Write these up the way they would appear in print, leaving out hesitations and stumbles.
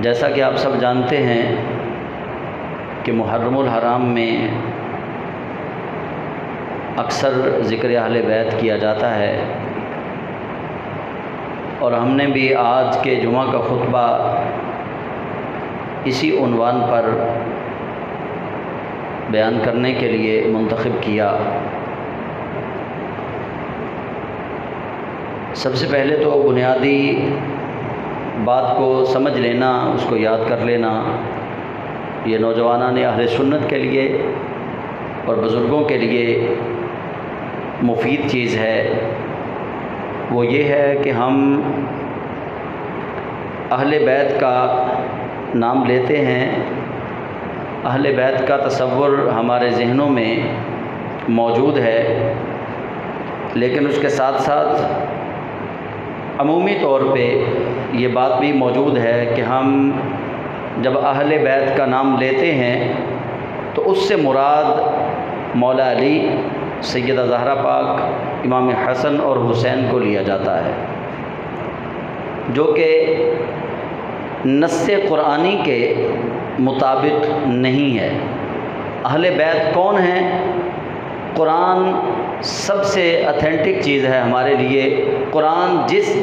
جیسا کہ آپ سب جانتے ہیں کہ محرم الحرام میں اکثر ذکر اہل بیت کیا جاتا ہے، اور ہم نے بھی آج کے جمعہ کا خطبہ اسی عنوان پر بیان کرنے کے لیے منتخب کیا۔ سب سے پہلے تو بنیادی بات کو سمجھ لینا، اس کو یاد کر لینا، یہ نوجوانان اہل سنت کے لیے اور بزرگوں کے لیے مفید چیز ہے۔ وہ یہ ہے کہ ہم اہل بیت کا نام لیتے ہیں، اہل بیت کا تصور ہمارے ذہنوں میں موجود ہے، لیکن اس کے ساتھ ساتھ عمومی طور پہ یہ بات بھی موجود ہے کہ ہم جب اہل بیت کا نام لیتے ہیں تو اس سے مراد مولا علی، سیدہ زہرا پاک، امام حسن اور حسین کو لیا جاتا ہے، جو کہ نص قرآنی کے مطابق نہیں ہے۔ اہل بیت کون ہیں؟ قرآن سب سے اتھینٹک چیز ہے ہمارے لیے۔ قرآن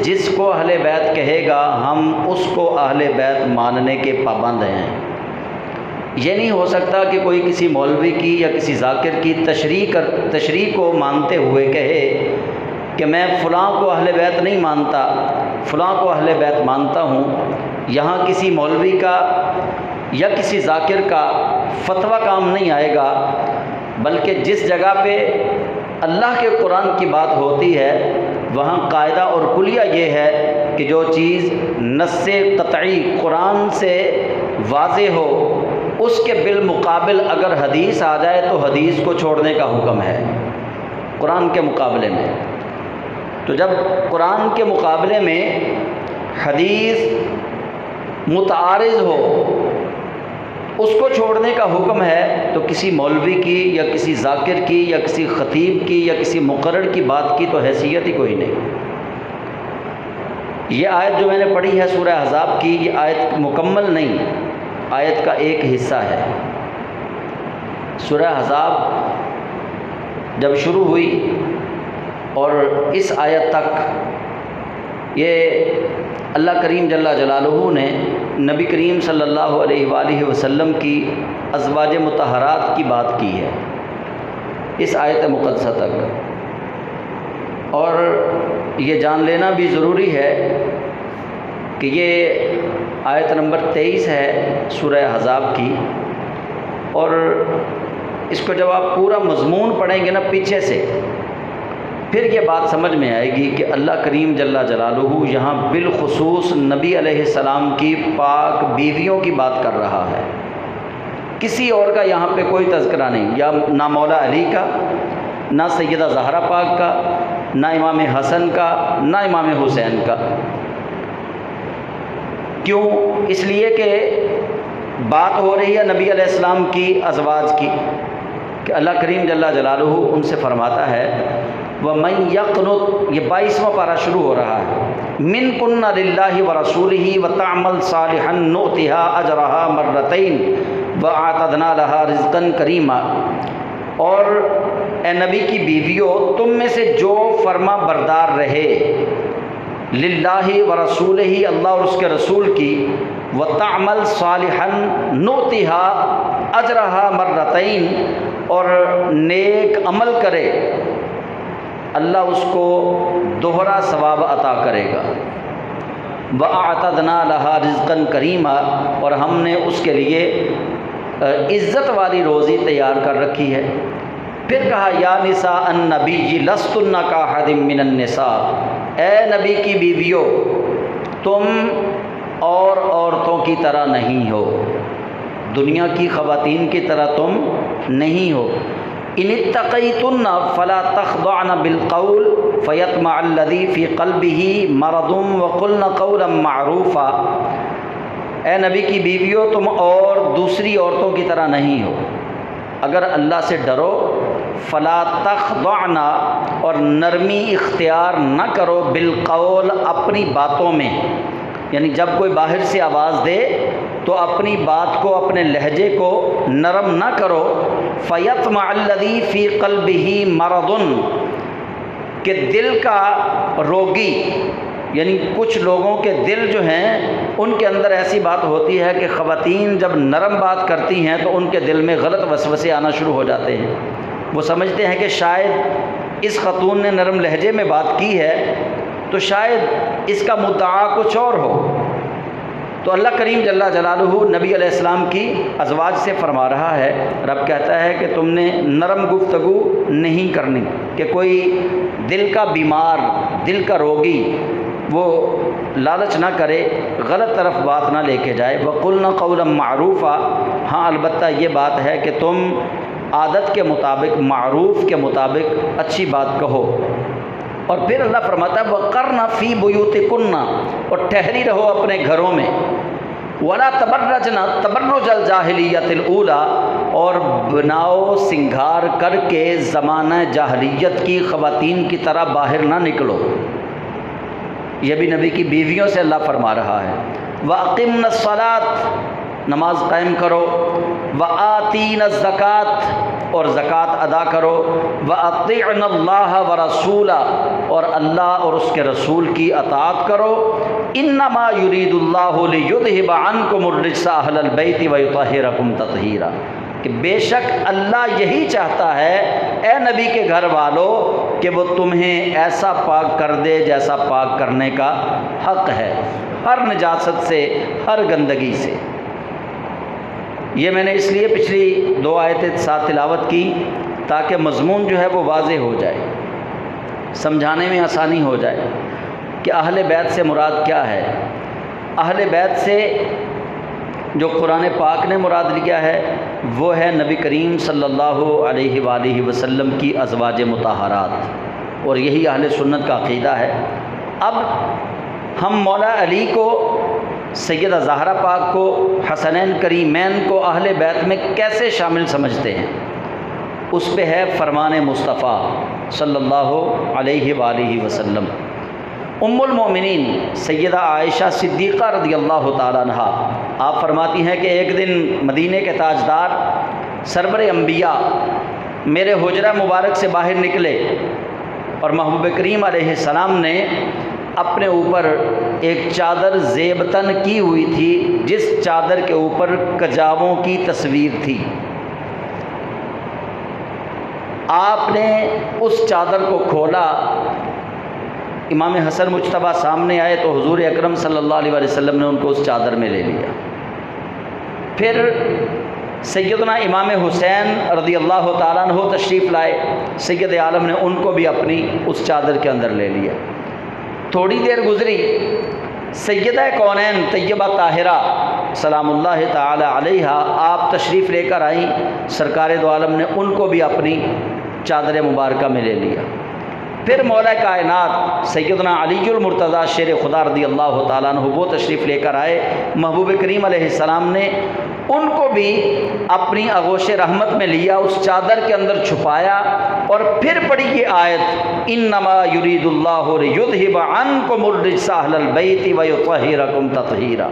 جس کو اہل بیت کہے گا ہم اس کو اہل بیت ماننے کے پابند ہیں۔ یہ نہیں ہو سکتا کہ کوئی کسی مولوی کی یا کسی ذاکر کی تشریح کو مانتے ہوئے کہے کہ میں فلاں کو اہل بیت نہیں مانتا، فلاں کو اہل بیت مانتا ہوں۔ یہاں کسی مولوی کا یا کسی ذاکر کا فتویٰ کام نہیں آئے گا، بلکہ جس جگہ پہ اللہ کے قرآن کی بات ہوتی ہے وہاں قاعدہ اور کلیہ یہ ہے کہ جو چیز نص قطعی قرآن سے واضح ہو، اس کے بالمقابل اگر حدیث آ جائے تو حدیث کو چھوڑنے کا حکم ہے قرآن کے مقابلے میں۔ تو جب قرآن کے مقابلے میں حدیث متعارض ہو، اس کو چھوڑنے کا حکم ہے، تو کسی مولوی کی یا کسی ذاکر کی یا کسی خطیب کی یا کسی مقرر کی بات کی تو حیثیت ہی کوئی نہیں۔ یہ آیت جو میں نے پڑھی ہے سورہ احزاب کی، یہ آیت مکمل نہیں، آیت کا ایک حصہ ہے۔ سورہ احزاب جب شروع ہوئی اور اس آیت تک یہ اللہ کریم جل جلالہ نے نبی کریم صلی اللہ علیہ وآلہ وسلم کی ازواج مطہرات کی بات کی ہے اس آیت مقدسہ تک، اور یہ جان لینا بھی ضروری ہے کہ یہ آیت نمبر 23 ہے سورہ احزاب کی، اور اس کو جب آپ پورا مضمون پڑھیں گے نا پیچھے سے، پھر یہ بات سمجھ میں آئے گی کہ اللہ کریم جل جلالہ یہاں بالخصوص نبی علیہ السلام کی پاک بیویوں کی بات کر رہا ہے، کسی اور کا یہاں پہ کوئی تذکرہ نہیں، یا نہ مولا علی کا، نہ سیدہ زہرا پاک کا، نہ امام حسن کا، نہ امام حسین کا۔ کیوں؟ اس لیے کہ بات ہو رہی ہے نبی علیہ السلام کی ازواج کی، کہ اللہ کریم جل جلالہ ان سے فرماتا ہے وَمَن يَقْنُتْ، یہ 22واں پارہ شروع ہو رہا ہے، مِنْكُنَّ لِلَّهِ وَرَسُولِهِ وَتَعْمَلْ صَالِحًا نُؤْتِهَا أَجْرَهَا مَرَّتَيْنِ وَأَعْتَدْنَا لَهَا رِزْقًا كَرِيمًا۔ اور اے نبی کی بیویوں، تم میں سے جو فرما بردار رہے للہ ورسولہ، اللہ اور اس کے رسول کی، وَتَعْمَلْ صَالِحًا نُؤْتِهَا أَجْرَهَا مَرَّتَيْنِ، اور نیک عمل کرے اللہ اس کو دوہرا ثواب عطا کرے گا۔ وَأَعْتَدْنَا لَهَا رِزْقًا كَرِيمًا، اور ہم نے اس کے لیے عزت والی روزی تیار کر رکھی ہے۔ پھر کہا یا نساء النبی لستن کاحد من النساء، اے نبی کی بیویوں تم اور عورتوں کی طرح نہیں ہو، دنیا کی خواتین کی طرح تم نہیں ہو۔ ان اتقیتن فلا تخضعن بالقول فیطمع الذی فی قلبہ مرض وقلن قولا معروفا، اے نبی کی بیویوں تم اور دوسری عورتوں کی طرح نہیں ہو، اگر اللہ سے ڈرو، فلا تخضعن، اور نرمی اختیار نہ کرو، بالقول، اپنی باتوں میں، یعنی جب کوئی باہر سے آواز دے تو اپنی بات کو، اپنے لہجے کو نرم نہ کرو۔ فَيَطْمَعَ الَّذِي فِي قَلْبِهِ مَرَضٌ، کہ دل کا روگی، یعنی کچھ لوگوں کے دل جو ہیں ان کے اندر ایسی بات ہوتی ہے کہ خواتین جب نرم بات کرتی ہیں تو ان کے دل میں غلط وسوسے آنا شروع ہو جاتے ہیں۔ وہ سمجھتے ہیں کہ شاید اس خاتون نے نرم لہجے میں بات کی ہے تو شاید اس کا مدعا کچھ اور ہو۔ تو اللہ کریم جل جلالہ نبی علیہ السلام کی ازواج سے فرما رہا ہے، رب کہتا ہے کہ تم نے نرم گفتگو نہیں کرنی، کہ کوئی دل کا بیمار، دل کا روگی وہ لالچ نہ کرے، غلط طرف بات نہ لے کے جائے۔ وَقُلْنَا قَوْلًا مَعْرُوفًا، ہاں البتہ یہ بات ہے کہ تم عادت کے مطابق، معروف کے مطابق اچھی بات کہو۔ اور پھر اللہ فرماتا ہے وَقَرْنَ فِي بُيُوتِكُنَّ، اور ٹھہری رہو اپنے گھروں میں۔ وَلَا تَبَرَّجْنَ تَبَرُّجَ الْجَاهِلِيَّةِ الْأُولَىٰ، اور بناؤ سنگار کر کے زمانہ جاہلیت کی خواتین کی طرح باہر نہ نکلو۔ یہ بھی نبی کی بیویوں سے اللہ فرما رہا ہے۔ وَأَقِمْنَ الصَّلَاةَ، نماز قائم کرو۔ وَآتِينَ الزَّكَاةَ، اور زکوٰۃ ادا کرو۔ وَأَطِعْنَ اللَّهَ وَرَسُولَهُ، اور اللہ اور اس کے رسول کی اطاعت کرو۔ إِنَّمَا يُرِيدُ اللَّهُ لِيُذْهِبَ عَنْكُمُ الرِّجْسَ أَهْلَ الْبَيْتِ وَيُطَهِّرَكُمْ تَطْهِيرًا، کہ بے شک اللہ یہی چاہتا ہے اے نبی کے گھر والوں کہ وہ تمہیں ایسا پاک کر دے جیسا پاک کرنے کا حق ہے، ہر نجاست سے، ہر گندگی سے۔ یہ میں نے اس لیے پچھلی 2 آیتیں ساتھ تلاوت کی تاکہ مضمون جو ہے وہ واضح ہو جائے، سمجھانے میں آسانی ہو جائے کہ اہل بیت سے مراد کیا ہے۔ اہل بیت سے جو قرآن پاک نے مراد لیا ہے وہ ہے نبی کریم صلی اللہ علیہ وآلہ وسلم کی ازواج مطہرات، اور یہی اہل سنت کا عقیدہ ہے۔ اب ہم مولا علی کو، سیدہ زہرا پاک کو، حسنین کریمین کو اہل بیت میں کیسے شامل سمجھتے ہیں، اس پہ ہے فرمان مصطفیٰ صلی اللہ علیہ وآلہ وسلم۔ ام المومنین سیدہ عائشہ صدیقہ رضی اللہ تعالیٰ عنہا آپ فرماتی ہیں کہ ایک دن مدینے کے تاجدار سرور انبیاء میرے حجرہ مبارک سے باہر نکلے اور محبوب کریم علیہ السلام نے اپنے اوپر ایک چادر زیبتن کی ہوئی تھی، جس چادر کے اوپر کجاووں کی تصویر تھی۔ آپ نے اس چادر کو کھولا، امام حسن مجتبیٰ سامنے آئے تو حضور اکرم صلی اللہ علیہ وسلم نے ان کو اس چادر میں لے لیا۔ پھر سیدنا امام حسین رضی اللہ تعالیٰ عنہ تشریف لائے، سید عالم نے ان کو بھی اپنی اس چادر کے اندر لے لیا۔ تھوڑی دیر گزری، سیدہ کونین طیبہ طاہرہ سلام اللہ تعالی علیہا آپ تشریف لے کر آئیں، سرکار دو عالم نے ان کو بھی اپنی چادر مبارکہ میں لے لیا۔ پھر مولا کائنات سیدنا علی المرتضیٰ شیر خدا رضی اللہ تعالیٰ عنہ وہ تشریف لے کر آئے، محبوب کریم علیہ السلام نے ان کو بھی اپنی آغوش رحمت میں لیا، اس چادر کے اندر چھپایا، اور پھر پڑھی یہ آیت انما یرید اللہ لیذھب عنکم الرجس اہل البیت ویطہرکم تطہیرا۔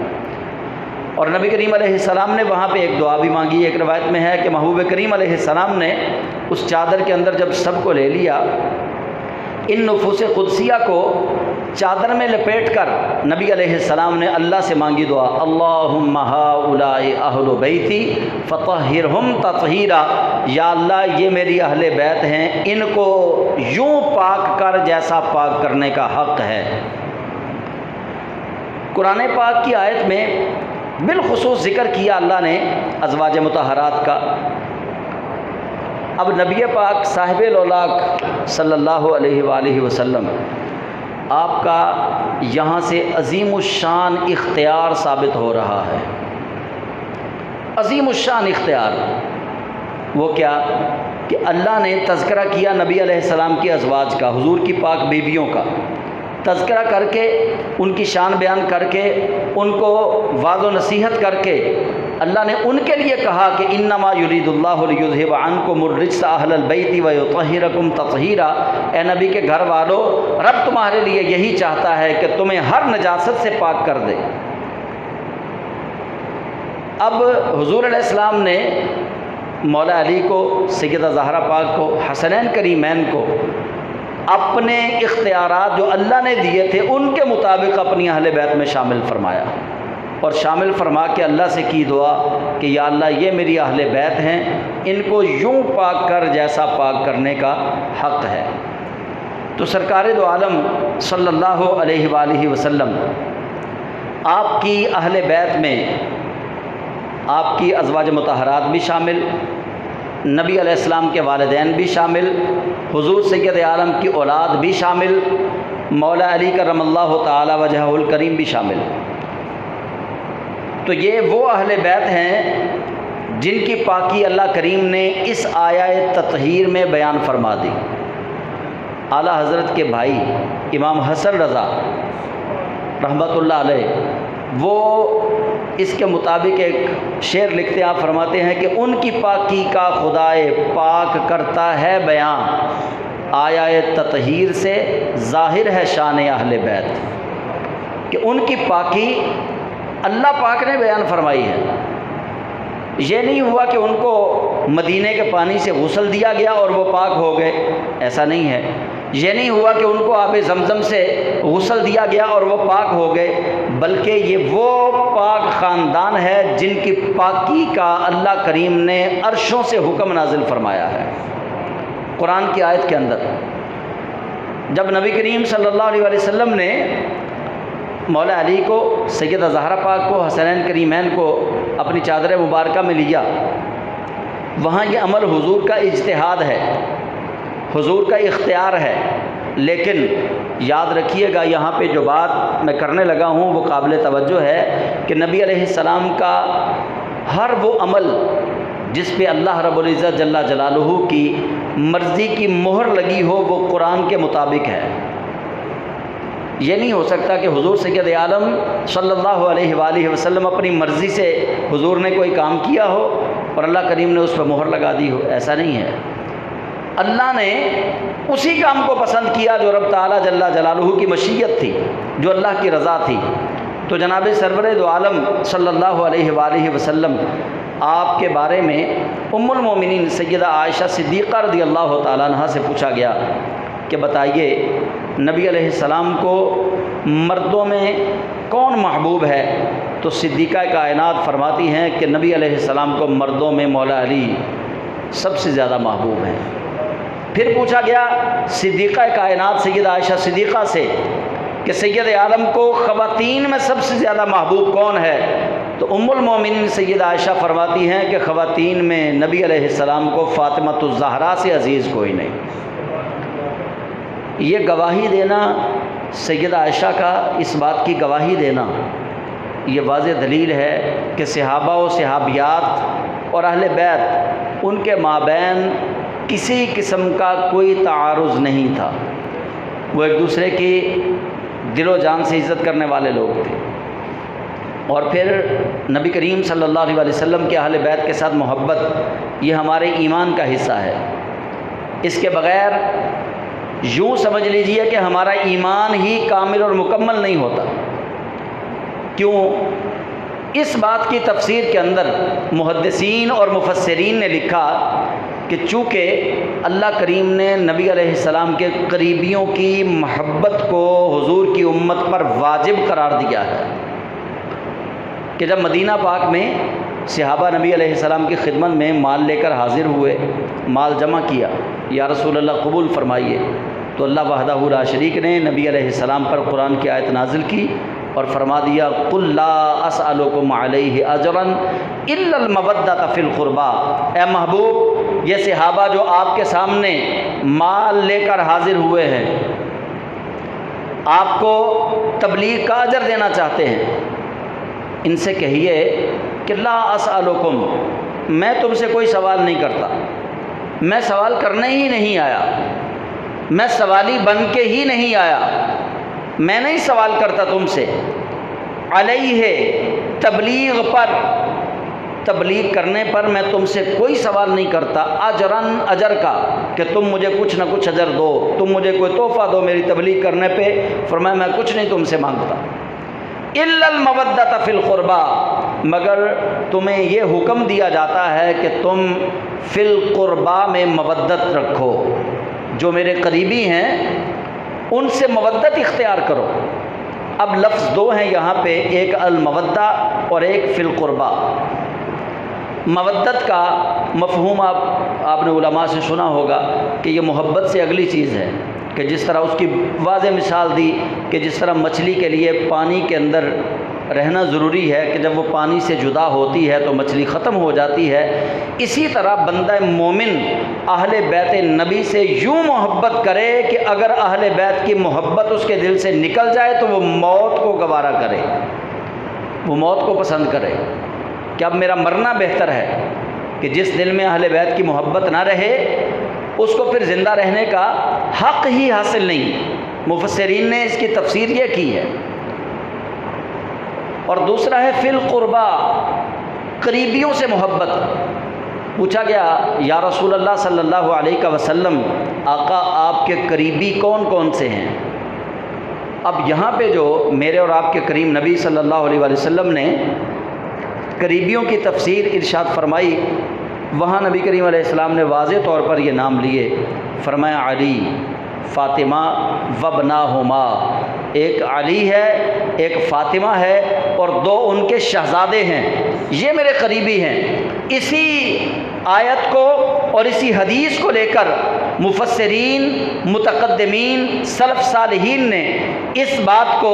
اور نبی کریم علیہ السلام نے وہاں پہ ایک دعا بھی مانگی۔ ایک روایت میں ہے کہ محبوب کریم علیہ السلام نے اس چادر کے اندر جب سب کو لے لیا، ان نفوس قدسیہ کو چادر میں لپیٹ کر نبی علیہ السلام نے اللہ سے مانگی دعا، اللہم ہؤلاء اہل بیتی فطہرہم تطہیرا، یا اللہ یہ میری اہل بیت ہیں، ان کو یوں پاک کر جیسا پاک کرنے کا حق ہے۔ قرآن پاک کی آیت میں بالخصوص ذکر کیا اللہ نے ازواج مطہرات کا۔ اب نبی پاک صاحب الاولاق صلی اللہ علیہ وآلہ وسلم آپ کا یہاں سے عظیم الشان اختیار ثابت ہو رہا ہے۔ عظیم الشان اختیار وہ کیا کہ اللہ نے تذکرہ کیا نبی علیہ السلام کی ازواج کا، حضور کی پاک بیویوں کا تذکرہ کر کے، ان کی شان بیان کر کے، ان کو وعظ و نصیحت کر کے اللہ نے ان کے لیے کہا کہ انما یرید اللہ لیذھب عنکم الرجس اہل البیت ویطہرکم تطہیرا، اے نبی کے گھر والو، رب تمہارے لیے یہی چاہتا ہے کہ تمہیں ہر نجاست سے پاک کر دے۔ اب حضور علیہ السلام نے مولا علی کو، سیدہ زہرا پاک کو، حسنین کریمین کو اپنے اختیارات جو اللہ نے دیے تھے ان کے مطابق اپنی اہل بیت میں شامل فرمایا، اور شامل فرما کے اللہ سے کی دعا کہ یا اللہ یہ میری اہل بیت ہیں، ان کو یوں پاک کر جیسا پاک کرنے کا حق ہے۔ تو سرکار دو عالم صلی اللہ علیہ وآلہ وسلم آپ کی اہل بیت میں آپ کی ازواج مطہرات بھی شامل، نبی علیہ السلام کے والدین بھی شامل، حضور سید عالم کی اولاد بھی شامل، مولا علی کرم اللہ تعالی وجہہ الکریم بھی شامل۔ تو یہ وہ اہل بیت ہیں جن کی پاکی اللہ کریم نے اس آیہ تطہیر میں بیان فرما دی۔ اعلیٰ حضرت کے بھائی امام حسن رضا رحمۃ اللہ علیہ وہ اس کے مطابق ایک شعر لکھتے، آپ فرماتے ہیں کہ ان کی پاکی کا خدائے پاک کرتا ہے بیان، آیہ تطہیر سے ظاہر ہے شان اہل بیت، کہ ان کی پاکی اللہ پاک نے بیان فرمائی ہے۔ یہ نہیں ہوا کہ ان کو مدینے کے پانی سے غسل دیا گیا اور وہ پاک ہو گئے، ایسا نہیں ہے۔ یہ نہیں ہوا کہ ان کو آب زمزم سے غسل دیا گیا اور وہ پاک ہو گئے، بلکہ یہ وہ پاک خاندان ہے جن کی پاکی کا اللہ کریم نے عرشوں سے حکم نازل فرمایا ہے۔ قرآن کی آیت کے اندر جب نبی کریم صلی اللہ علیہ وسلم نے مولا علی کو، سیدہ زہرا پاک کو، حسنین کریمین کو اپنی چادر مبارکہ میں لیا، وہاں یہ عمل حضور کا اجتہاد ہے، حضور کا اختیار ہے، لیکن یاد رکھیے گا یہاں پہ جو بات میں کرنے لگا ہوں وہ قابل توجہ ہے کہ نبی علیہ السلام کا ہر وہ عمل جس پہ اللہ رب العزت جل جلالہ کی مرضی کی مہر لگی ہو وہ قرآن کے مطابق ہے۔ یہ نہیں ہو سکتا کہ حضور سید عالم صلی اللہ علیہ وآلہ وسلم اپنی مرضی سے حضور نے کوئی کام کیا ہو اور اللہ کریم نے اس پہ مہر لگا دی ہو، ایسا نہیں ہے۔ اللہ نے اسی کام کو پسند کیا جو رب تعالیٰ جل جلالہ کی مشیت تھی، جو اللہ کی رضا تھی۔ تو جناب سرور دو عالم صلی اللہ علیہ وآلہ وسلم آپ کے بارے میں ام المومنین سیدہ عائشہ صدیقہ رضی اللہ تعالیٰ عنہ سے پوچھا گیا کہ بتائیے نبی علیہ السلام کو مردوں میں کون محبوب ہے؟ تو صدیقہ کائنات فرماتی ہیں کہ نبی علیہ السلام کو مردوں میں مولا علی سب سے زیادہ محبوب ہیں۔ پھر پوچھا گیا صدیقہ کائنات سیدہ عائشہ صدیقہ سے کہ سید عالم کو خواتین میں سب سے زیادہ محبوب کون ہے؟ تو ام المومنین سیدہ عائشہ فرماتی ہیں کہ خواتین میں نبی علیہ السلام کو فاطمۃ الزہرا سے عزیز کوئی نہیں۔ یہ گواہی دینا، سیدہ عائشہ کا اس بات کی گواہی دینا، یہ واضح دلیل ہے کہ صحابہ و صحابیات اور اہل بیت ان کے مابین کسی قسم کا کوئی تعارض نہیں تھا، وہ ایک دوسرے کی دل و جان سے عزت کرنے والے لوگ تھے۔ اور پھر نبی کریم صلی اللہ علیہ وسلم کے اہل بیت کے ساتھ محبت یہ ہمارے ایمان کا حصہ ہے، اس کے بغیر یوں سمجھ لیجئے کہ ہمارا ایمان ہی کامل اور مکمل نہیں ہوتا۔ کیوں؟ اس بات کی تفسیر کے اندر محدثین اور مفسرین نے لکھا کہ چونکہ اللہ کریم نے نبی علیہ السلام کے قریبیوں کی محبت کو حضور کی امت پر واجب قرار دیا ہے کہ جب مدینہ پاک میں صحابہ نبی علیہ السلام کی خدمت میں مال لے کر حاضر ہوئے، مال جمع کیا، یا رسول اللہ قبول فرمائیے، تو اللہ وحدہ لا شریک نے نبی علیہ السلام پر قرآن کی آیت نازل کی اور فرما دیا قُلْ لَا أَسْأَلُكُمْ عَلَيْهِ أَجْرًا إِلَّا الْمَوَدَّةَ فِي الْقُرْبَى۔ اے محبوب، یہ صحابہ جو آپ کے سامنے مال لے کر حاضر ہوئے ہیں، آپ کو تبلیغ کا اجر دینا چاہتے ہیں، ان سے کہیے کہ لا اسألکم، میں تم سے کوئی سوال نہیں کرتا، میں سوال کرنے ہی نہیں آیا، میں سوالی بن کے ہی نہیں آیا، میں نہیں سوال کرتا تم سے، علیہ تبلیغ پر، تبلیغ کرنے پر میں تم سے کوئی سوال نہیں کرتا، اجرن اجر کا، کہ تم مجھے کچھ نہ کچھ اجر دو، تم مجھے کوئی تحفہ دو میری تبلیغ کرنے پہ۔ فرمایا میں کچھ نہیں تم سے مانگتا، الا المودۃ فی القربى، مگر تمہیں یہ حکم دیا جاتا ہے کہ تم فی القربى میں مودت رکھو، جو میرے قریبی ہیں ان سے مودت اختیار کرو۔ اب لفظ دو ہیں یہاں پہ، ایک المودہ اور ایک فی القربى۔ مودت کا مفہوم آپ نے علماء سے سنا ہوگا کہ یہ محبت سے اگلی چیز ہے، کہ جس طرح اس کی واضح مثال دی کہ جس طرح مچھلی کے لیے پانی کے اندر رہنا ضروری ہے کہ جب وہ پانی سے جدا ہوتی ہے تو مچھلی ختم ہو جاتی ہے، اسی طرح بندہ مومن اہل بیت نبی سے یوں محبت کرے کہ اگر اہل بیت کی محبت اس کے دل سے نکل جائے تو وہ موت کو گوارا کرے، وہ موت کو پسند کرے کہ اب میرا مرنا بہتر ہے، کہ جس دل میں اہل بیت کی محبت نہ رہے اس کو پھر زندہ رہنے کا حق ہی حاصل نہیں۔ مفسرین نے اس کی تفسیر یہ کی ہے۔ اور دوسرا ہے فی القربى، قریبیوں سے محبت۔ پوچھا گیا یا رسول اللہ صلی اللہ علیہ وسلم، آقا آپ کے قریبی کون کون سے ہیں؟ اب یہاں پہ جو میرے اور آپ کے کریم نبی صلی اللہ علیہ وسلم نے قریبیوں کی تفسیر ارشاد فرمائی، وہاں نبی کریم علیہ السلام نے واضح طور پر یہ نام لیے، فرمایا علی، فاطمہ وابناہما، ایک علی ہے ایک فاطمہ ہے اور دو ان کے شہزادے ہیں، یہ میرے قریبی ہیں۔ اسی آیت کو اور اسی حدیث کو لے کر مفسرین، متقدمین، سلف صالحین نے اس بات کو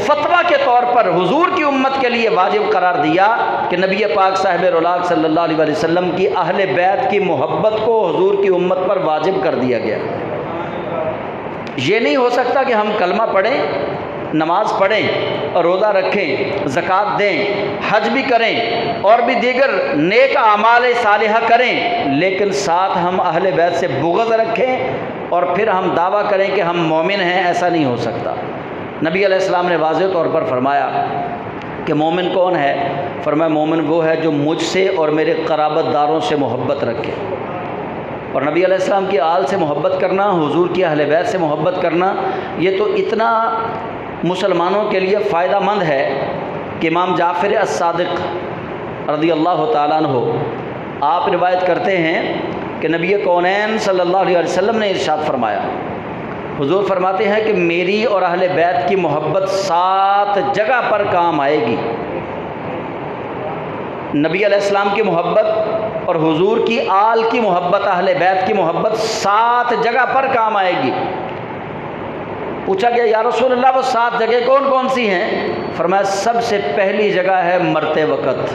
فتویٰ کے طور پر حضور کی امت کے لیے واجب قرار دیا کہ نبی پاک صاحب رولاک صلی اللہ علیہ وسلم کی اہل بیت کی محبت کو حضور کی امت پر واجب کر دیا گیا۔ یہ نہیں ہو سکتا کہ ہم کلمہ پڑھیں، نماز پڑھیں، روزہ رکھیں، زکوٰۃ دیں، حج بھی کریں اور بھی دیگر نیک اعمال صالحہ کریں، لیکن ساتھ ہم اہل بیت سے بغض رکھیں اور پھر ہم دعویٰ کریں کہ ہم مومن ہیں، ایسا نہیں ہو سکتا۔ نبی علیہ السلام نے واضح طور پر فرمایا کہ مومن کون ہے؟ فرمایا مومن وہ ہے جو مجھ سے اور میرے قرابت داروں سے محبت رکھے۔ اور نبی علیہ السلام کی آل سے محبت کرنا، حضور کی اہل بیت سے محبت کرنا، یہ تو اتنا مسلمانوں کے لیے فائدہ مند ہے کہ امام جعفر الصادق رضی اللہ تعالیٰ عنہ آپ روایت کرتے ہیں کہ نبی کونین صلی اللہ علیہ وسلم نے ارشاد فرمایا، حضور فرماتے ہیں کہ میری اور اہل بیت کی محبت 7 جگہ پر کام آئے گی۔ نبی علیہ السلام کی محبت اور حضور کی آل کی محبت، اہل بیت کی محبت 7 جگہ پر کام آئے گی۔ پوچھا گیا یا رسول اللہ وہ 7 جگہ کون کون سی ہیں؟ فرمایا سب سے پہلی جگہ ہے مرتے وقت،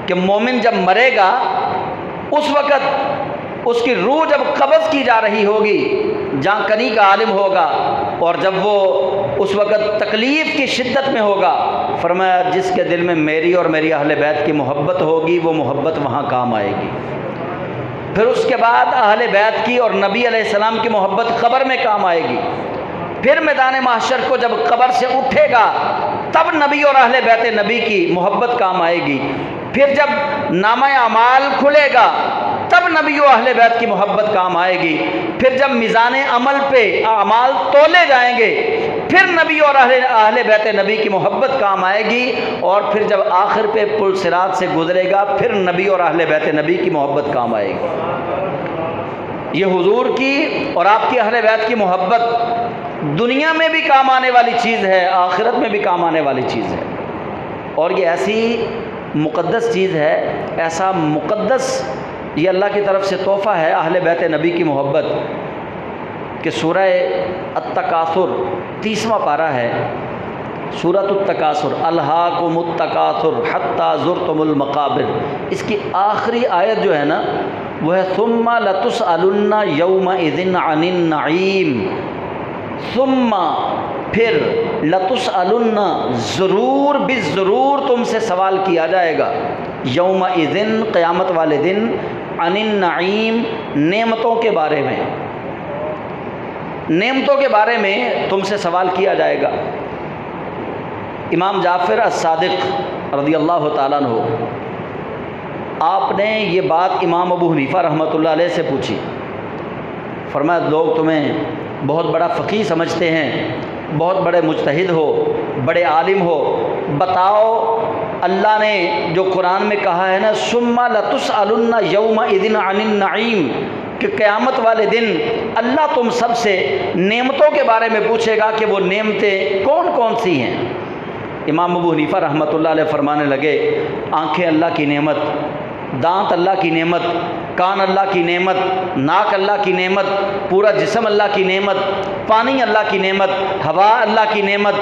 کہ مومن جب مرے گا اس وقت اس کی روح جب قبض کی جا رہی ہوگی، جہاں کنی کا عالم ہوگا اور جب وہ اس وقت تکلیف کی شدت میں ہوگا، فرمایا جس کے دل میں میری اور میری اہل بیت کی محبت ہوگی وہ محبت وہاں کام آئے گی۔ پھر اس کے بعد اہل بیت کی اور نبی علیہ السلام کی محبت قبر میں کام آئے گی۔ پھر میدان محشر کو جب قبر سے اٹھے گا تب نبی اور اہل بیت نبی کی محبت کام آئے گی۔ پھر جب نامہ اعمال کھلے گا تب نبی و اہل بیت کی محبت کام آئے گی۔ پھر جب میزان عمل پہ اعمال تولے جائیں گے پھر نبی اور اہل بیت نبی کی محبت کام آئے گی، اور پھر جب آخر پہ پل صراط سے گزرے گا پھر نبی اور اہل بیت نبی کی محبت کام آئے گی۔ یہ حضور کی اور آپ کی اہل بیت کی محبت دنیا میں بھی کام آنے والی چیز ہے، آخرت میں بھی کام آنے والی چیز ہے، اور یہ ایسی مقدس چیز ہے، ایسا مقدس یہ اللہ کی طرف سے تحفہ ہے اہل بیت نبی کی محبت، کہ سورہ التکاثر 30واں پارہ ہے، سورۃ التکاثر، الہاکم التکاثر حتی زرتم المقابر، اس کی آخری آیت جو ہے نا وہ ہے ثم لتسألن یومئذ عن النعیم، ثم پھر لتسألن ضرور بالضرور تم سے سوال کیا جائے گا، یومئذ قیامت والے دن، عن النعیم نعمتوں کے بارے میں، نعمتوں کے بارے میں تم سے سوال کیا جائے گا۔ امام جعفر الصادق رضی اللہ تعالیٰ عنہ، آپ نے یہ بات امام ابو حنیفہ رحمۃ اللہ علیہ سے پوچھی۔ فرمایا لوگ تمہیں بہت بڑا فقیہ سمجھتے ہیں، بہت بڑے مجتہد ہو، بڑے عالم ہو، بتاؤ اللہ نے جو قرآن میں کہا ہے نا ثم لتسألن یومئذ عن النعیم، کہ قیامت والے دن اللہ تم سب سے نعمتوں کے بارے میں پوچھے گا کہ وہ نعمتیں کون کون سی ہیں۔ امام ابو حنیفہ رحمۃ اللہ علیہ فرمانے لگے آنکھیں اللہ کی نعمت، دانت اللہ کی نعمت، کان اللہ کی نعمت، ناک اللہ کی نعمت، پورا جسم اللہ کی نعمت، پانی اللہ کی نعمت، ہوا اللہ کی نعمت،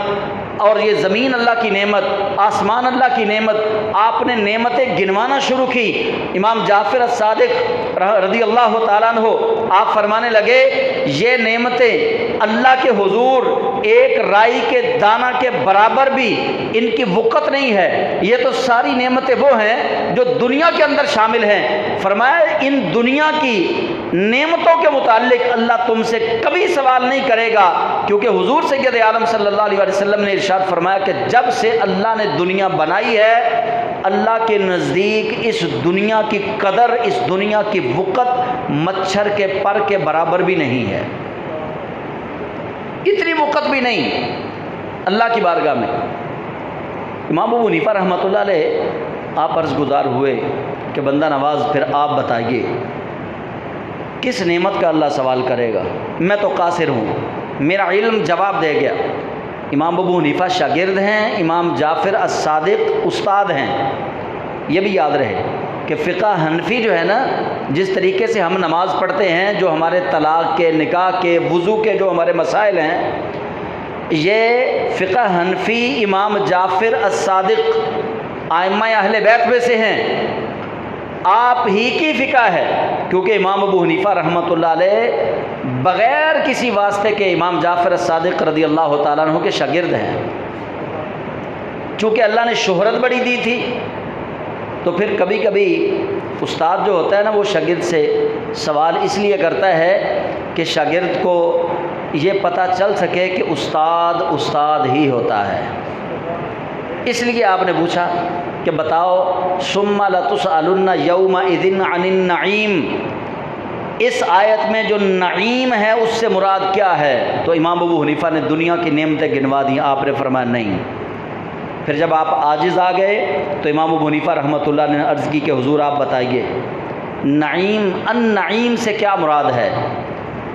اور یہ زمین اللہ کی نعمت، آسمان اللہ کی نعمت۔ آپ نے نعمتیں گنوانا شروع کی۔ امام جعفر الصادق رضی اللہ تعالیٰ عنہ آپ فرمانے لگے یہ نعمتیں اللہ کے حضور ایک رائی کے دانہ کے برابر بھی ان کی وقت نہیں ہے، یہ تو ساری نعمتیں وہ ہیں جو دنیا کے اندر شامل ہیں۔ فرمایا ان دنیا کی نعمتوں کے متعلق اللہ تم سے کبھی سوال نہیں کرے گا، کیونکہ حضور سید عالم صلی اللہ علیہ وسلم نے ارشاد فرمایا کہ جب سے اللہ نے دنیا بنائی ہے اللہ کے نزدیک اس دنیا کی قدر، اس دنیا کی وقت مچھر کے پر کے برابر بھی نہیں ہے، اتنی وقت بھی نہیں اللہ کی بارگاہ میں۔ امام ابو حنیفہ رحمۃ اللہ علیہ آپ عرض گزار ہوئے کہ بندہ نواز پھر آپ بتائیے کس نعمت کا اللہ سوال کرے گا؟ میں تو قاصر ہوں، میرا علم جواب دے گیا۔ امام ابو حنیفہ شاگرد ہیں، امام جعفر الصادق استاد ہیں۔ یہ بھی یاد رہے کہ فقہ حنفی جو ہے نا، جس طریقے سے ہم نماز پڑھتے ہیں، جو ہمارے طلاق کے، نکاح کے، وضو کے جو ہمارے مسائل ہیں، یہ فقہ حنفی امام جعفر الصادق ائمہ اہل بیت میں سے ہیں، آپ ہی کی فقہ ہے، کیونکہ امام ابو حنیفہ رحمۃ اللہ علیہ بغیر کسی واسطے کے امام جعفر الصادق رضی اللہ تعالیٰ عنہ کے شاگرد ہیں۔ چونکہ اللہ نے شہرت بڑی دی تھی تو پھر کبھی کبھی استاد جو ہوتا ہے نا وہ شاگرد سے سوال اس لیے کرتا ہے کہ شاگرد کو یہ پتہ چل سکے کہ استاد استاد ہی ہوتا ہے۔ اس لیے آپ نے پوچھا کہ بتاؤ ثم لتسألن یومئذ عن النعیم، اس آیت میں جو نعیم ہے اس سے مراد کیا ہے؟ تو امام ابو حنیفہ نے دنیا کی نعمتیں گنوا دیں، آپ نے فرمایا نہیں۔ پھر جب آپ عاجز آ گئے تو امام ابو حنیفہ رحمۃ اللہ نے عرض کی کہ حضور آپ بتائیے نعیم، النعیم سے کیا مراد ہے؟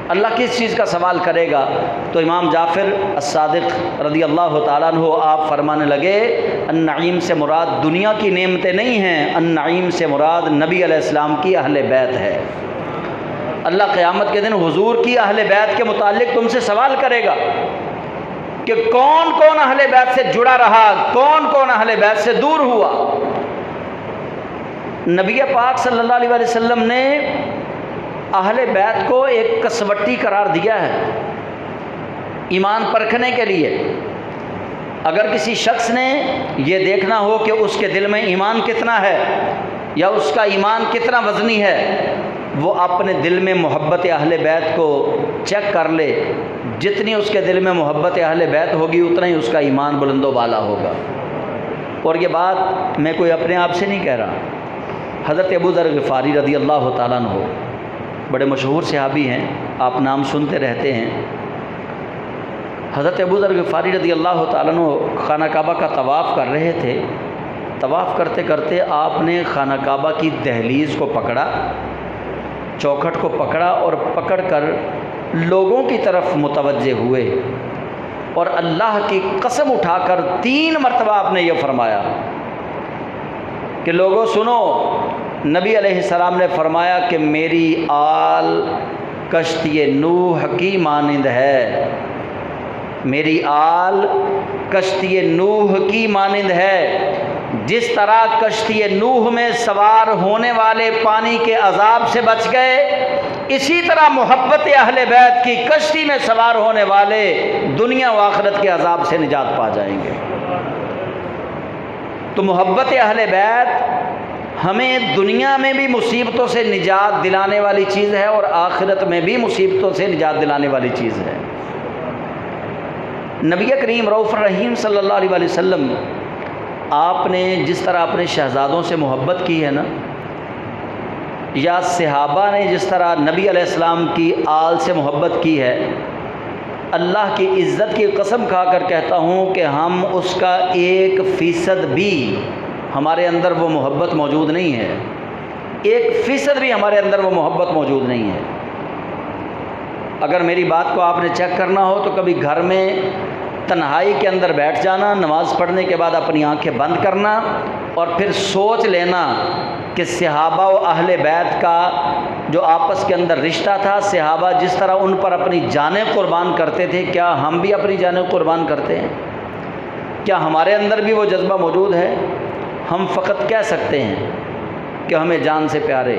اللہ کس چیز کا سوال کرے گا؟ تو امام جعفر الصادق رضی اللہ تعالیٰ عنہ آپ فرمانے لگے النعیم سے مراد دنیا کی نعمتیں نہیں ہیں، النعیم سے مراد نبی علیہ السلام کی اہل بیت ہے۔ اللہ قیامت کے دن حضور کی اہل بیت کے متعلق تم سے سوال کرے گا کہ کون کون اہل بیت سے جڑا رہا، کون کون اہل بیت سے دور ہوا۔ نبی پاک صلی اللہ علیہ وسلم نے اہل بیت کو ایک کسوٹی قرار دیا ہے ایمان پرکھنے کے لیے۔ اگر کسی شخص نے یہ دیکھنا ہو کہ اس کے دل میں ایمان کتنا ہے یا اس کا ایمان کتنا وزنی ہے، وہ اپنے دل میں محبت اہل بیت کو چیک کر لے، جتنی اس کے دل میں محبت اہل بیت ہوگی اتنا ہی اس کا ایمان بلند و بالا ہوگا۔ اور یہ بات میں کوئی اپنے آپ سے نہیں کہہ رہا، حضرت ابو ذر غفاری رضی اللہ تعالیٰ عنہ بڑے مشہور صحابی ہیں، آپ نام سنتے رہتے ہیں۔ حضرت ابو ذر غفاری رضی اللہ تعالیٰ عنہ خانہ کعبہ کا طواف کر رہے تھے۔ طواف کرتے کرتے آپ نے خانہ کعبہ کی دہلیز کو پکڑا، چوکھٹ کو پکڑا اور پکڑ کر لوگوں کی طرف متوجہ ہوئے اور اللہ کی قسم اٹھا کر 3 مرتبہ آپ نے یہ فرمایا کہ لوگوں سنو، نبی علیہ السلام نے فرمایا کہ میری آل کشتی نوح کی مانند ہے، میری آل کشتی نوح کی مانند ہے۔ جس طرح کشتی نوح میں سوار ہونے والے پانی کے عذاب سے بچ گئے، اسی طرح محبت اہل بیت کی کشتی میں سوار ہونے والے دنیا و آخرت کے عذاب سے نجات پا جائیں گے۔ تو محبت اہل بیت ہمیں دنیا میں بھی مصیبتوں سے نجات دلانے والی چیز ہے اور آخرت میں بھی مصیبتوں سے نجات دلانے والی چیز ہے۔ نبی کریم رؤوف الرحیم صلی اللہ علیہ وسلم آپ نے جس طرح اپنے شہزادوں سے محبت کی ہے نا، یا صحابہ نے جس طرح نبی علیہ السلام کی آل سے محبت کی ہے، اللہ کی عزت کی قسم کھا کر کہتا ہوں کہ ہم اس کا 1% بھی ہمارے اندر وہ محبت موجود نہیں ہے، 1% بھی ہمارے اندر وہ محبت موجود نہیں ہے۔ اگر میری بات کو آپ نے چیک کرنا ہو تو کبھی گھر میں تنہائی کے اندر بیٹھ جانا، نماز پڑھنے کے بعد اپنی آنکھیں بند کرنا اور پھر سوچ لینا کہ صحابہ و اہل بیت کا جو آپس کے اندر رشتہ تھا، صحابہ جس طرح ان پر اپنی جانیں قربان کرتے تھے، کیا ہم بھی اپنی جانیں قربان کرتے ہیں؟ کیا ہمارے اندر بھی وہ جذبہ موجود ہے؟ ہم فقط کہہ سکتے ہیں کہ ہمیں جان سے پیارے،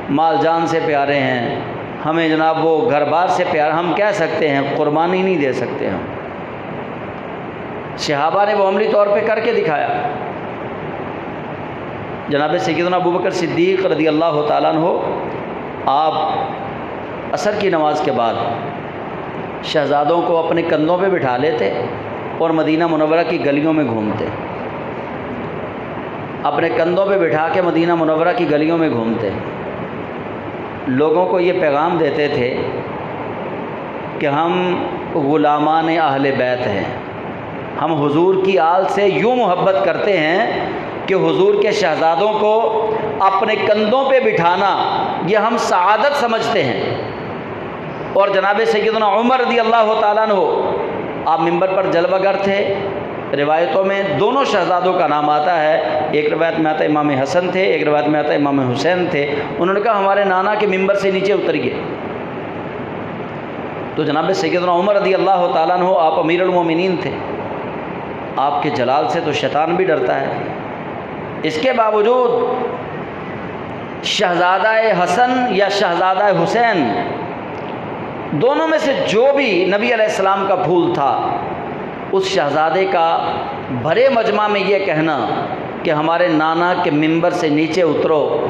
مال جان سے پیارے ہیں، ہمیں جناب وہ گھر بار سے پیار، ہم کہہ سکتے ہیں، قربانی نہیں دے سکتے ہم۔ صحابہ نے وہ عملی طور پہ کر کے دکھایا۔ جناب سیدنا ابوبکر صدیق رضی اللہ تعالیٰ عنہ، آپ عصر کی نماز کے بعد شہزادوں کو اپنے کندھوں پہ بٹھا لیتے اور مدینہ منورہ کی گلیوں میں گھومتے، اپنے کندھوں پہ بٹھا کے مدینہ منورہ کی گلیوں میں گھومتے، لوگوں کو یہ پیغام دیتے تھے کہ ہم غلامان اہل بیت ہیں، ہم حضور کی آل سے یوں محبت کرتے ہیں کہ حضور کے شہزادوں کو اپنے کندھوں پہ بٹھانا یہ ہم سعادت سمجھتے ہیں۔ اور جناب سیدنا عمر رضی اللہ تعالیٰ عنہ، آپ ممبر پر جلوہ گر تھے، روایتوں میں دونوں شہزادوں کا نام آتا ہے، ایک روایت میں آتا ہے امام حسن تھے، ایک روایت میں آتا ہے امام حسین تھے۔ انہوں نے کہا ہمارے نانا کے ممبر سے نیچے اتریے، تو جناب سیدنا عمر رضی اللہ تعالیٰ عنہ، آپ امیر المومنین تھے، آپ کے جلال سے تو شیطان بھی ڈرتا ہے، اس کے باوجود شہزادہ حسن یا شہزادہ حسین، دونوں میں سے جو بھی نبی علیہ السلام کا پھول تھا، اس شہزادے کا بھرے مجمع میں یہ کہنا کہ ہمارے نانا کے ممبر سے نیچے اترو،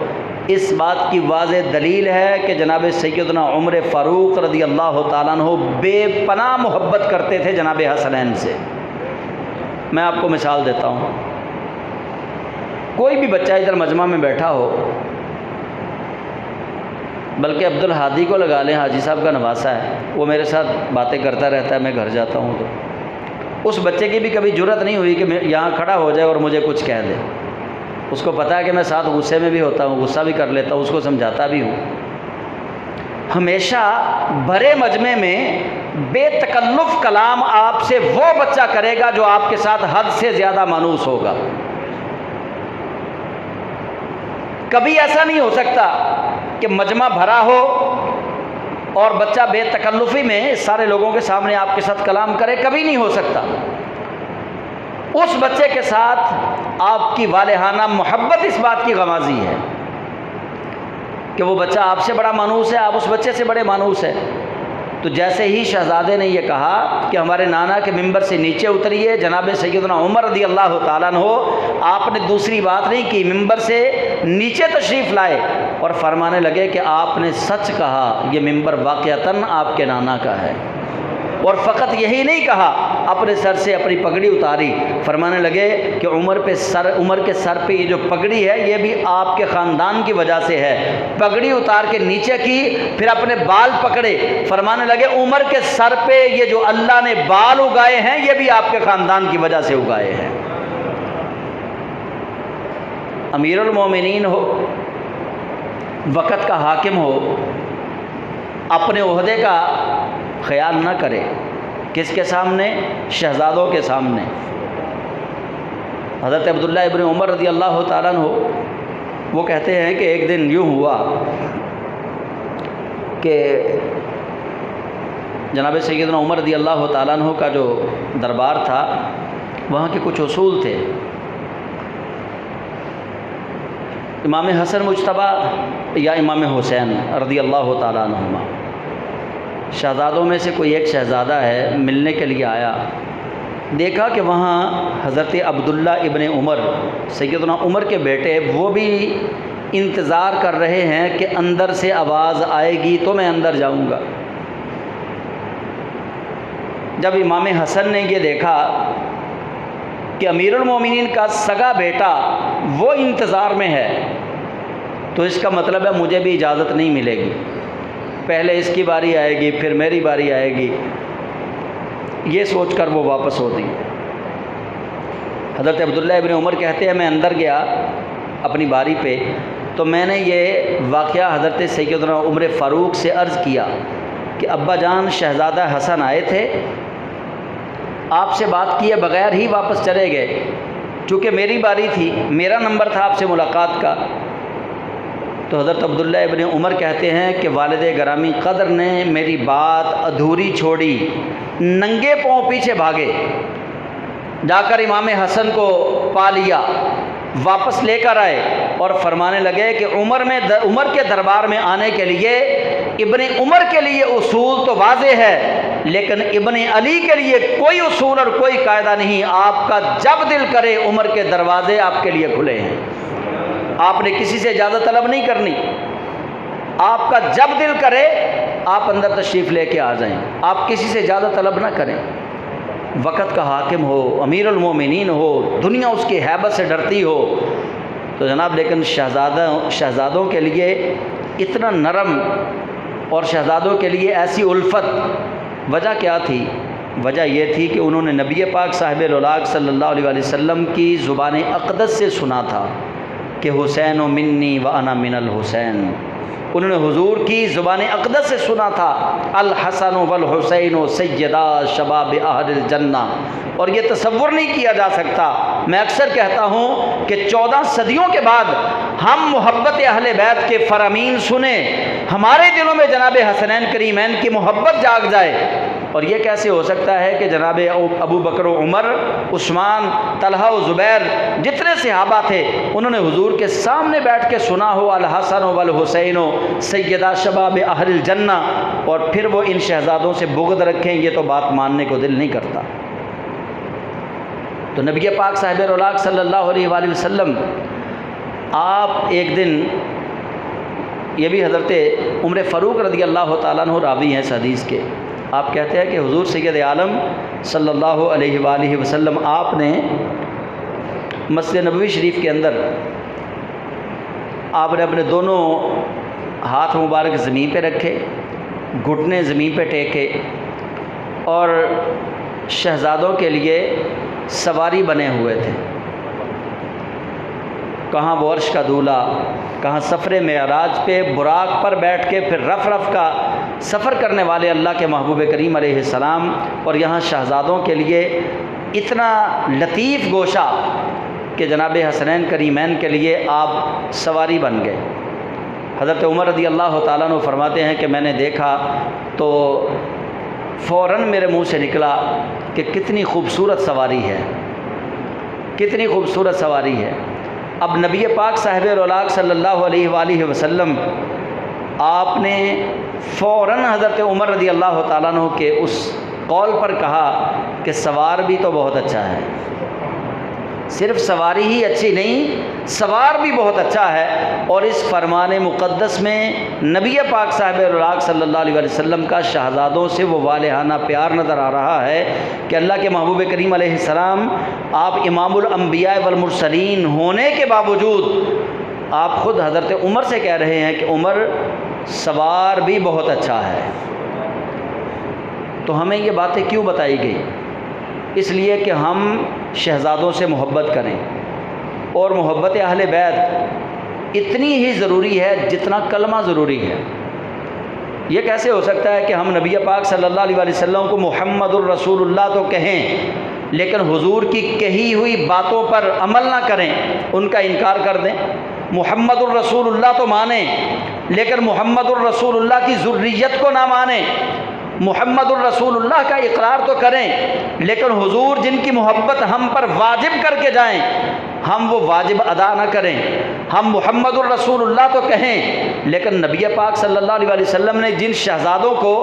اس بات کی واضح دلیل ہے کہ جناب سیدنا عمر فاروق رضی اللہ تعالیٰ عنہ بے پناہ محبت کرتے تھے جناب حسنین سے۔ میں آپ کو مثال دیتا ہوں، کوئی بھی بچہ ادھر مجمع میں بیٹھا ہو، بلکہ عبد الحادی کو لگا لیں، حاجی صاحب کا نواسہ ہے، وہ میرے ساتھ باتیں کرتا رہتا ہے، میں گھر جاتا ہوں تو اس بچے کی بھی کبھی جرت نہیں ہوئی کہ میں یہاں کھڑا ہو جائے اور مجھے کچھ کہہ دے۔ اس کو پتہ ہے کہ میں ساتھ غصے میں بھی ہوتا ہوں، غصہ بھی کر لیتا ہوں، اس کو سمجھاتا بھی ہوں۔ ہمیشہ بھرے مجمع میں بے تکلف کلام آپ سے وہ بچہ کرے گا جو آپ کے ساتھ حد سے زیادہ مانوس ہوگا۔ کبھی ایسا نہیں ہو سکتا کہ مجمع بھرا ہو اور بچہ بے تکلفی میں سارے لوگوں کے سامنے آپ کے ساتھ کلام کرے، کبھی نہیں ہو سکتا۔ اس بچے کے ساتھ آپ کی والہانہ محبت اس بات کی غمازی ہے کہ وہ بچہ آپ سے بڑا مانوس ہے، آپ اس بچے سے بڑے مانوس ہیں۔ تو جیسے ہی شہزادے نے یہ کہا کہ ہمارے نانا کے ممبر سے نیچے اتریے، جناب سیدنا عمر رضی اللہ تعالیٰ عنہ، آپ نے دوسری بات نہیں کی، ممبر سے نیچے تشریف لائے اور فرمانے لگے کہ آپ نے سچ کہا، یہ ممبر واقعتاً آپ کے نانا کا ہے۔ اور فقط یہی نہیں کہا، اپنے سر سے اپنی پگڑی اتاری، فرمانے لگے کہ عمر کے سر پہ یہ جو پگڑی ہے یہ بھی آپ کے خاندان کی وجہ سے ہے۔ پگڑی اتار کے نیچے کی، پھر اپنے بال پکڑے، فرمانے لگے عمر کے سر پہ یہ جو اللہ نے بال اگائے ہیں یہ بھی آپ کے خاندان کی وجہ سے اگائے ہیں۔ امیر المومنین ہو، وقت کا حاکم ہو، اپنے عہدے کا خیال نہ کرے، کس کے سامنے؟ شہزادوں کے سامنے۔ حضرت عبداللہ ابن عمر رضی اللہ تعالیٰ عنہ وہ کہتے ہیں کہ ایک دن یوں ہوا کہ جناب سیدنا عمر رضی اللہ تعالیٰ عنہ کا جو دربار تھا وہاں کے کچھ اصول تھے۔ امام حسن مجتبیٰ یا امام حسین رضی اللہ تعالیٰ عنہما، شہزادوں میں سے کوئی ایک شہزادہ ہے، ملنے کے لیے آیا، دیکھا کہ وہاں حضرت عبداللہ ابن عمر، سیدنا عمر کے بیٹے، وہ بھی انتظار کر رہے ہیں کہ اندر سے آواز آئے گی تو میں اندر جاؤں گا۔ جب امام حسن نے یہ دیکھا کہ امیر المومنین کا سگا بیٹا وہ انتظار میں ہے، تو اس کا مطلب ہے مجھے بھی اجازت نہیں ملے گی، پہلے اس کی باری آئے گی پھر میری باری آئے گی، یہ سوچ کر وہ واپس ہوتی۔ حضرت عبداللہ ابن عمر کہتے ہیں میں اندر گیا اپنی باری پہ، تو میں نے یہ واقعہ حضرت سیدنا عمر فاروق سے عرض کیا کہ ابا جان شہزادہ حسن آئے تھے، آپ سے بات کیے بغیر ہی واپس چلے گئے، چونکہ میری باری تھی، میرا نمبر تھا آپ سے ملاقات کا۔ تو حضرت عبداللہ ابن عمر کہتے ہیں کہ والد گرامی قدر نے میری بات ادھوری چھوڑی، ننگے پاؤں پیچھے بھاگے، جا کر امام حسن کو پا لیا، واپس لے کر آئے اور فرمانے لگے کہ عمر کے دربار میں آنے کے لیے ابن عمر کے لیے اصول تو واضح ہے، لیکن ابن علی کے لیے کوئی اصول اور کوئی قاعدہ نہیں، آپ کا جب دل کرے عمر کے دروازے آپ کے لیے کھلے ہیں، آپ نے کسی سے اجازت طلب نہیں کرنی، آپ کا جب دل کرے آپ اندر تشریف لے کے آ جائیں، آپ کسی سے اجازت طلب نہ کریں، وقت کا حاکم ہو، امیر المومنین ہو، دنیا اس کی ہیبت سے ڈرتی ہو، تو جناب لیکن شہزادوں کے لیے اتنا نرم اور شہزادوں کے لیے ایسی الفت، وجہ کیا تھی؟ وجہ یہ تھی کہ انہوں نے نبی پاک صاحب الاولاق صلی اللہ علیہ وآلہ وسلم کی زبان اقدس سے سنا تھا کہ حسین و منی و انا من الحسین، انہوں نے حضور کی زبان اقدس سے سنا تھا الحسن والحسین سیدا شباب اہل الجنہ، اور یہ تصور نہیں کیا جا سکتا۔ میں اکثر کہتا ہوں کہ 14 صدیوں کے بعد ہم محبت اہل بیت کے فرامین سنیں، ہمارے دلوں میں جناب حسنین کریمین کی محبت جاگ جائے، اور یہ کیسے ہو سکتا ہے کہ جناب ابو بکر و عمر، عثمان، طلحہ و زبیر، جتنے صحابہ تھے انہوں نے حضور کے سامنے بیٹھ کے سنا ہو الحسن والحسین سیدہ شباب اہل الجنہ، اور پھر وہ ان شہزادوں سے بغض رکھیں، یہ تو بات ماننے کو دل نہیں کرتا۔ تو نبی پاک صاحب الاولاق صلی اللہ علیہ وآلہ وسلم آپ ایک دن، یہ بھی حضرت عمر فاروق رضی اللہ تعالیٰ عنہ راوی ہیں اس حدیث کے، آپ کہتے ہیں کہ حضور سید عالم صلی اللہ علیہ وآلہ وسلم آپ نے مسجد نبوی شریف کے اندر آپ نے اپنے دونوں ہاتھ مبارک زمین پہ رکھے، گھٹنے زمین پہ ٹیکے، اور شہزادوں کے لیے سواری بنے ہوئے تھے، کہاں وہ عرش کا دولہ، کہاں سفر معراج پہ براق پر بیٹھ کے پھر رف کا سفر کرنے والے اللہ کے محبوب کریم علیہ السلام، اور یہاں شہزادوں کے لیے اتنا لطیف گوشہ کہ جناب حسنین کریمین کے لیے آپ سواری بن گئے۔ حضرت عمر رضی اللہ تعالیٰ عنہ فرماتے ہیں کہ میں نے دیکھا تو فوراً میرے منہ سے نکلا کہ کتنی خوبصورت سواری ہے، کتنی خوبصورت سواری ہے۔ اب نبی پاک صاحب الاولاق صلی اللہ علیہ وآلہ وسلم آپ نے فوراً حضرت عمر رضی اللہ تعالیٰ عنہ کے اس قول پر کہا کہ سوار بھی تو بہت اچھا ہے، صرف سواری ہی اچھی نہیں، سوار بھی بہت اچھا ہے۔ اور اس فرمان مقدس میں نبی پاک صاحب الاولاق صلی اللہ علیہ وسلم کا شہزادوں سے وہ والہانہ پیار نظر آ رہا ہے کہ اللہ کے محبوب کریم علیہ السلام آپ امام الانبیاء والمرسلین ہونے کے باوجود آپ خود حضرت عمر سے کہہ رہے ہیں کہ عمر سوار بھی بہت اچھا ہے۔ تو ہمیں یہ باتیں کیوں بتائی گئی؟ اس لیے کہ ہم شہزادوں سے محبت کریں، اور محبت اہل بیت اتنی ہی ضروری ہے جتنا کلمہ ضروری ہے۔ یہ کیسے ہو سکتا ہے کہ ہم نبی پاک صلی اللہ علیہ وسلم کو محمد الرسول اللہ تو کہیں، لیکن حضور کی کہی ہوئی باتوں پر عمل نہ کریں، ان کا انکار کر دیں؟ محمد الرسول اللہ تو مانیں، لیکن محمد الرسول اللہ کی ذریت کو نہ مانیں، محمد الرسول اللہ کا اقرار تو کریں، لیکن حضور جن کی محبت ہم پر واجب کر کے جائیں ہم وہ واجب ادا نہ کریں۔ ہم محمد الرسول اللہ تو کہیں، لیکن نبی پاک صلی اللہ علیہ وسلم نے جن شہزادوں کو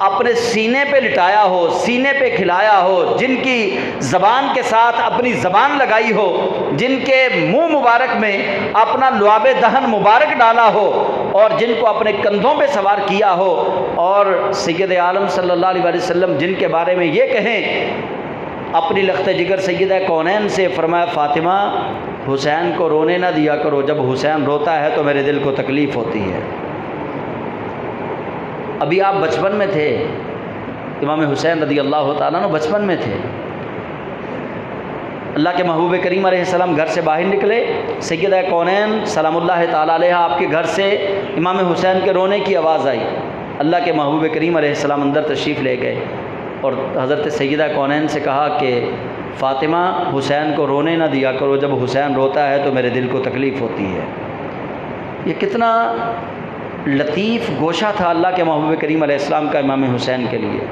اپنے سینے پہ لٹایا ہو، سینے پہ کھلایا ہو، جن کی زبان کے ساتھ اپنی زبان لگائی ہو، جن کے منہ مبارک میں اپنا لعاب دہن مبارک ڈالا ہو، اور جن کو اپنے کندھوں پہ سوار کیا ہو، اور سید عالم صلی اللہ علیہ وسلم جن کے بارے میں یہ کہیں اپنی لخت جگر سیدہ کونین سے فرمایا فاطمہ حسین کو رونے نہ دیا کرو، جب حسین روتا ہے تو میرے دل کو تکلیف ہوتی ہے۔ ابھی آپ بچپن میں تھے، امام حسین رضی اللہ تعالیٰ عنہ بچپن میں تھے، اللہ کے محبوب کریم علیہ السلام گھر سے باہر نکلے، سیدہ کونین سلام اللہ تعالیٰ علیہ آپ کے گھر سے امام حسین کے رونے کی آواز آئی، اللہ کے محبوب کریم علیہ السلام اندر تشریف لے گئے اور حضرت سیدہ کونین سے کہا کہ فاطمہ حسین کو رونے نہ دیا کرو، جب حسین روتا ہے تو میرے دل کو تکلیف ہوتی ہے۔ یہ کتنا لطیف گوشہ تھا اللہ کے محبوب کریم علیہ السلام کا امام حسین کے لیے۔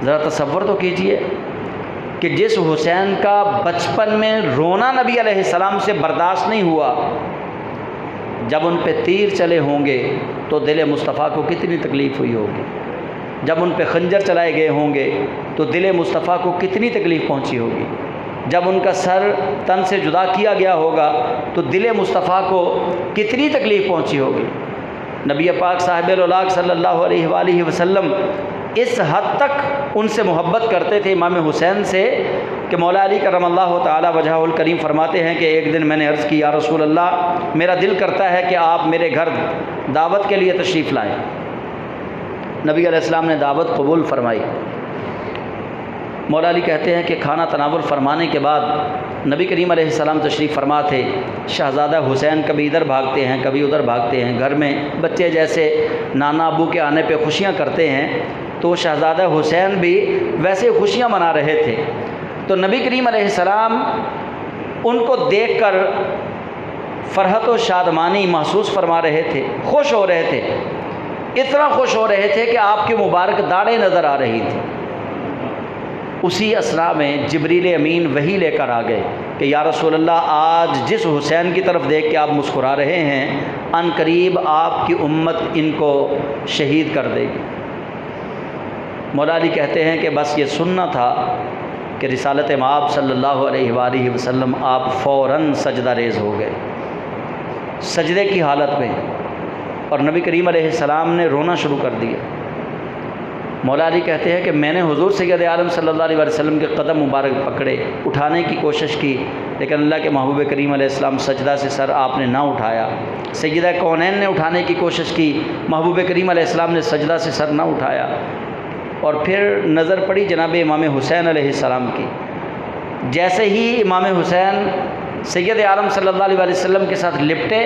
ذرا تصور تو کیجئے کہ جس حسین کا بچپن میں رونا نبی علیہ السلام سے برداشت نہیں ہوا، جب ان پہ تیر چلے ہوں گے تو دل مصطفیٰ کو کتنی تکلیف ہوئی ہوگی، جب ان پہ خنجر چلائے گئے ہوں گے تو دل مصطفیٰ کو کتنی تکلیف پہنچی ہوگی، جب ان کا سر تن سے جدا کیا گیا ہوگا تو دل مصطفیٰ کو کتنی تکلیف پہنچی ہوگی۔ نبی پاک صاحب الاولاق صلی اللہ علیہ وآلہ وسلم اس حد تک ان سے محبت کرتے تھے امام حسین سے کہ مولا علی کرم اللہ تعالی وجہہ الکریم فرماتے ہیں کہ ایک دن میں نے عرض کی یا رسول اللہ میرا دل کرتا ہے کہ آپ میرے گھر دعوت کے لیے تشریف لائیں۔ نبی علیہ السلام نے دعوت قبول فرمائی۔ مولا علی کہتے ہیں کہ کھانا تناول فرمانے کے بعد نبی کریم علیہ السلام تشریف فرما تھے، شہزادہ حسین کبھی ادھر بھاگتے ہیں کبھی ادھر بھاگتے ہیں، گھر میں بچے جیسے نانا ابو کے آنے پہ خوشیاں کرتے ہیں تو شہزادہ حسین بھی ویسے خوشیاں منا رہے تھے۔ تو نبی کریم علیہ السلام ان کو دیکھ کر فرحت و شادمانی محسوس فرما رہے تھے، خوش ہو رہے تھے، اتنا خوش ہو رہے تھے کہ آپ کی مبارک داڑھیں نظر آ رہی تھی۔ اسی اسنا میں جبریل امین وحی لے کر آ گئے کہ یا رسول اللہ آج جس حسین کی طرف دیکھ کے آپ مسکرا رہے ہیں ان قریب آپ کی امت ان کو شہید کر دے گی۔ مولا علی کہتے ہیں کہ بس یہ سننا تھا کہ رسالت مآب صلی اللہ علیہ وآلہ وسلم آپ فوراً سجدہ ریز ہو گئے سجدے کی حالت میں، اور نبی کریم علیہ السلام نے رونا شروع کر دیا۔ مولا علی کہتے ہیں کہ میں نے حضور سید عالم صلی اللہ علیہ وسلم کے قدم مبارک پکڑے، اٹھانے کی کوشش کی، لیکن اللہ کے محبوب کریم علیہ السلام سجدہ سے سر آپ نے نہ اٹھایا۔ سیدہ کونین نے اٹھانے کی کوشش کی، محبوب کریم علیہ السلام نے سجدہ سے سر نہ اٹھایا۔ اور پھر نظر پڑی جناب امام حسین علیہ السلام کی، جیسے ہی امام حسین سید عالم صلی اللہ علیہ وسلم کے ساتھ لپٹے،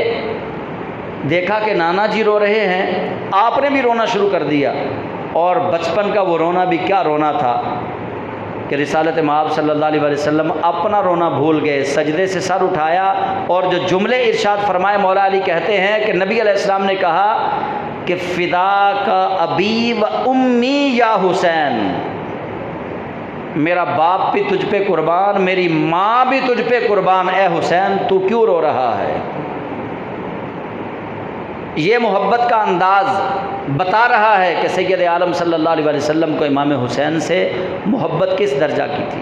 دیکھا کہ نانا جی رو رہے ہیں، آپ نے بھی رونا شروع کر دیا۔ اور بچپن کا وہ رونا بھی کیا رونا تھا کہ رسالت مآب صلی اللہ علیہ وسلم اپنا رونا بھول گئے، سجدے سے سر اٹھایا اور جو جملے ارشاد فرمائے، مولا علی کہتے ہیں کہ نبی علیہ السلام نے کہا کہ فدا کا ابی و امی یا حسین، میرا باپ بھی تجھ پہ قربان، میری ماں بھی تجھ پہ قربان، اے حسین تو کیوں رو رہا ہے؟ یہ محبت کا انداز بتا رہا ہے کہ سید عالم صلی اللہ علیہ وسلم کو امام حسین سے محبت کس درجہ کی تھی۔